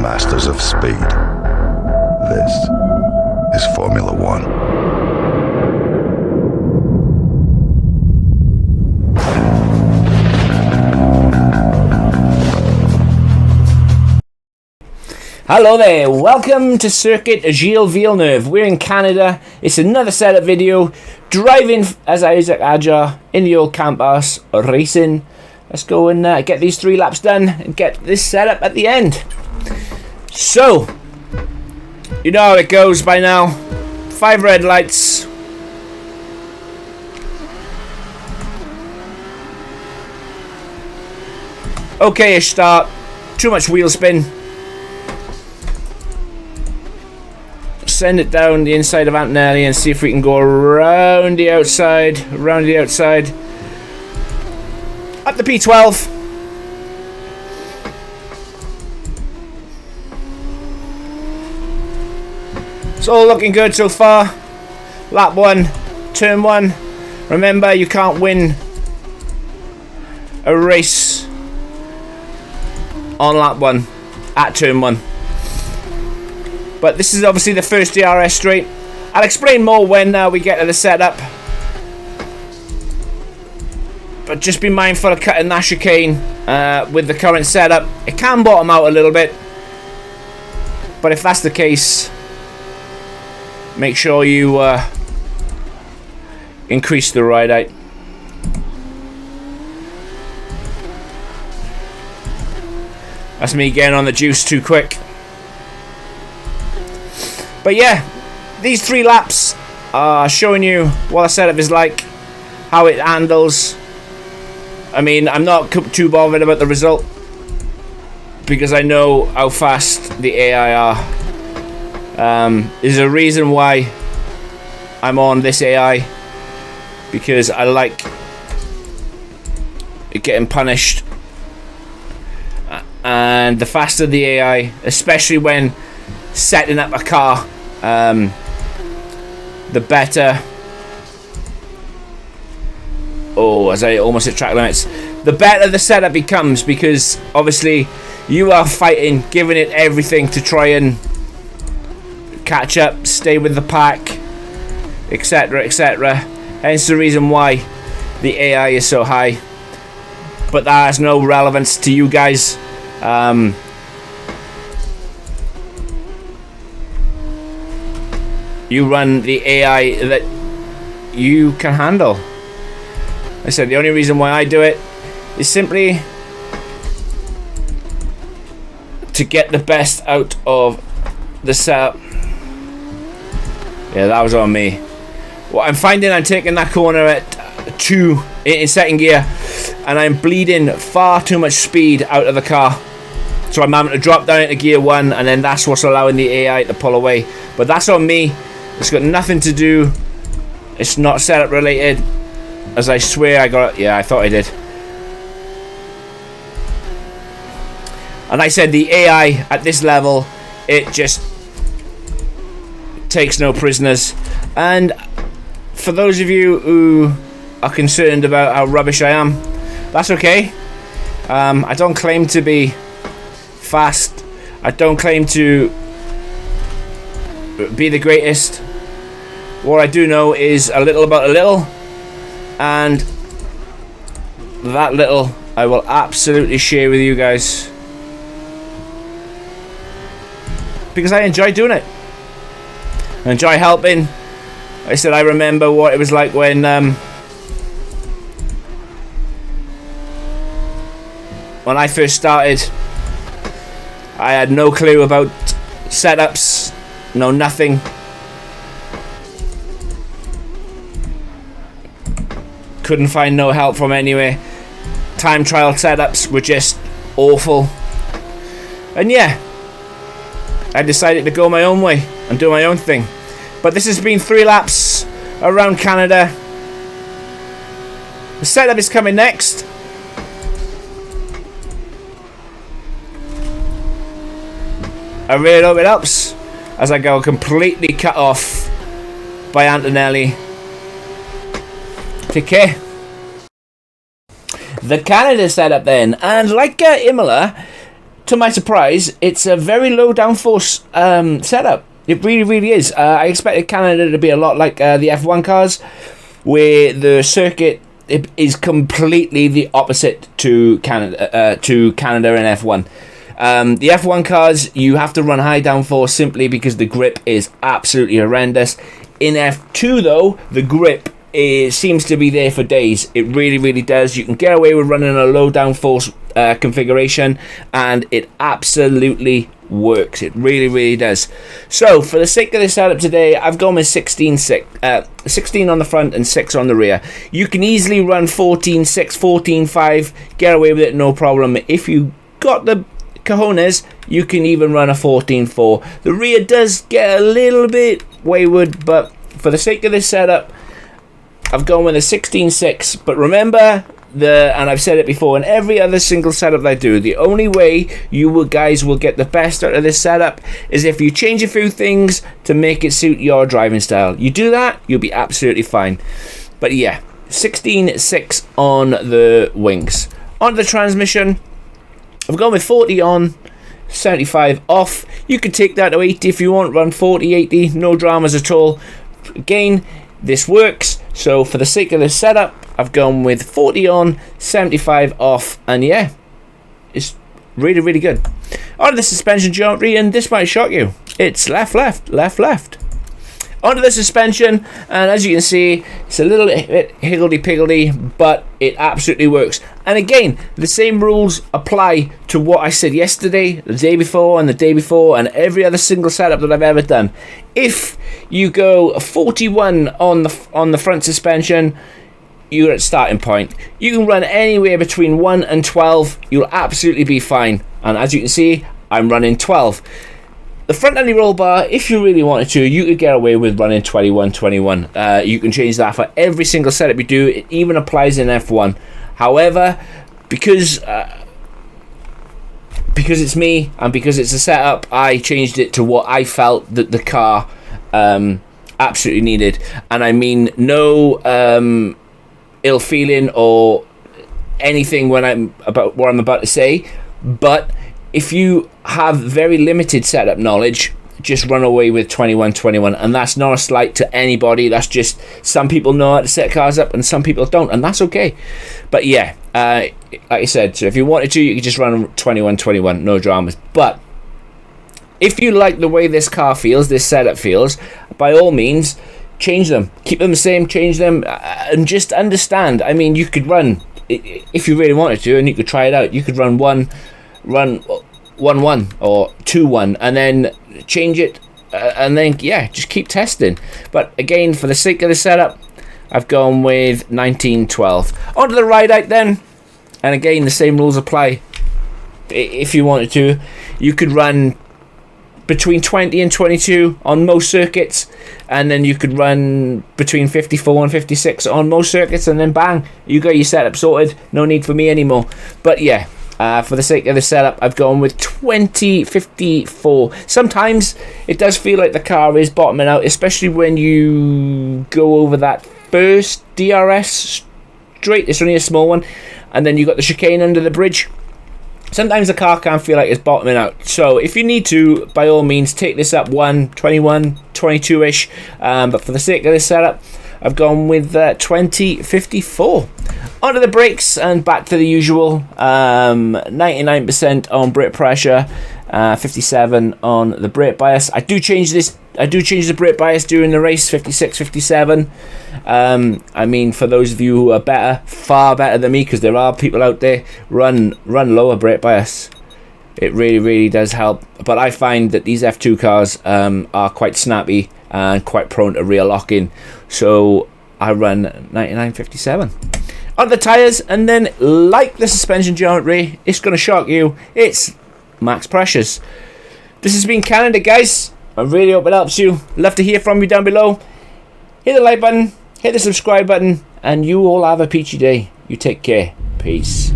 masters of speed. This is Formula One. Hello there, welcome to Circuit Gilles Villeneuve. We're in Canada. It's another setup video. Driving as Isaac Ajar in the old Campos Racing. Let's go and get these 3 laps done and get this setup at the end. So, you know how it goes by now. 5 red lights. Okay-ish start. Too much wheel spin. Send it down the inside of Antonelli and see if we can go around the outside, up the P12. It's all looking good so far. Lap 1, turn 1. Remember, you can't win a race on lap 1 at turn 1. But this is obviously the first DRS straight. I'll explain more when we get to the setup. But just be mindful of cutting that chicane with the current setup. It can bottom out a little bit. But if that's the case, make sure you increase the ride height. That's me getting on the juice too quick. But yeah, these 3 laps are showing you what the setup is like, how it handles. I mean, I'm not too bothered about the result because I know how fast the AI are. There's a reason why I'm on this AI, because I like getting punished. And the faster the AI, especially when setting up a car, the better. Oh, as I almost hit track limits. The better the setup becomes, because obviously you are fighting, giving it everything to try and catch up, stay with the pack, etc, etc. Hence the reason why the AI is so high. But that has no relevance to you guys. You run the AI that you can handle. Like I said, the only reason why I do it is simply to get the best out of the setup. Yeah, that was on me. What I'm finding, I'm taking that corner at 2 in second gear, and I'm bleeding far too much speed out of the car. So I'm having to drop down into gear 1, and then that's what's allowing the AI to pull away. But that's on me. It's got nothing to do. It's not setup related. As I swear I got it. Yeah, I thought I did. And I said the AI at this level, it just takes no prisoners. And for those of you who are concerned about how rubbish I am, that's okay. I don't claim to be fast. I don't claim to be the greatest. What I do know is a little about a little, and that little I will absolutely share with you guys, because I enjoy doing it. I enjoy helping. I said I remember what it was like when I first started. I had no clue about setups, no nothing. Couldn't find no help from anywhere. Time trial setups were just awful. And yeah, I decided to go my own way and do my own thing. But this has been 3 laps around Canada. The setup is coming next. I really hope it helps as I go completely cut off by Antonelli. Take care. The Canada setup then, and like Imola, to my surprise, it's a very low downforce setup. It really, really is. I expected Canada to be a lot like the F1 cars, where the circuit is completely the opposite to Canada and F1. The F1 cars, you have to run high downforce simply because the grip is absolutely horrendous. In F2, though, the grip seems to be there for days. It really, really does. You can get away with running a low downforce configuration, and it absolutely works. It really, really does. So, for the sake of this setup today, I've gone with 16 on the front and 6 on the rear. You can easily run 14.6, 14.5, get away with it, no problem. If you got the cojones, you can even run a 14.4. The rear does get a little bit wayward, but for the sake of this setup, I've gone with a 16.6. But remember, and I've said it before in every other single setup that I do, the only way you guys will get the best out of this setup is if you change a few things to make it suit your driving style. You do that, you'll be absolutely fine. But yeah, 16.6 on the wings. On the transmission, I've gone with 40 on, 75 off. You can take that to 80 if you want, run 40, 80, no dramas at all. Again, this works, so for the sake of this setup, I've gone with 40 on, 75 off, and yeah, it's really, really good. Onto the suspension geometry, and this might shock you. It's left, left, left, left. Onto the suspension, and as you can see, it's a little bit higgledy-piggledy, but it absolutely works. And again, the same rules apply to what I said yesterday, the day before, and the day before, and every other single setup that I've ever done. If you go 41 on the front suspension, you're at starting point. You can run anywhere between 1 and 12, you'll absolutely be fine. And as you can see, I'm running 12. The front end roll bar, if you really wanted to, you could get away with running 21. You can change that for every single setup you do. It even applies in F1. However, because it's me and because it's a setup, I changed it to what I felt that the car absolutely needed. And I mean no ill feeling or anything when I'm about what I'm about to say, but if you have very limited setup knowledge, just run away with 21, and that's not a slight to anybody. That's just some people know how to set cars up and some people don't, and that's okay. But yeah, like I said, so if you wanted to, you could just run 21, no dramas. But if you like the way this car feels, this setup feels, by all means, change them. Keep them the same, change them, and just understand. I mean, you could run, if you really wanted to, and you could try it out, you could run 1-1 or 2-1 and then change it and then yeah, just keep testing. But again, for the sake of the setup, I've gone with 19-12. Onto the ride out then, and again the same rules apply. If you wanted to, you could run between 20 and 22 on most circuits, and then you could run between 54 and 56 on most circuits, and then bang, you got your setup sorted. No need for me anymore. But yeah, for the sake of the setup, I've gone with 20-54. Sometimes it does feel like the car is bottoming out, especially when you go over that first DRS straight. It's only a small one, and then you got the chicane under the bridge. Sometimes the car can feel like it's bottoming out. So if you need to, by all means, take this up 21, 22-ish. But for the sake of this setup, I've gone with 20-54. Onto the brakes and back to the usual. 99% on brake pressure, 57 on the brake bias. I do change the brake bias during the race, 56, 57. I mean, for those of you who are better, far better than me, because there are people out there, run lower brake bias. It really, really does help. But I find that these F2 cars are quite snappy and quite prone to rear locking. So I run 99-57. On the tyres, and then like the suspension geometry, it's going to shock you. It's max pressures. This has been Canada, guys. I really hope it helps you. Love to hear from you down below. Hit the like button, hit the subscribe button, and you all have a peachy day. You take care. Peace.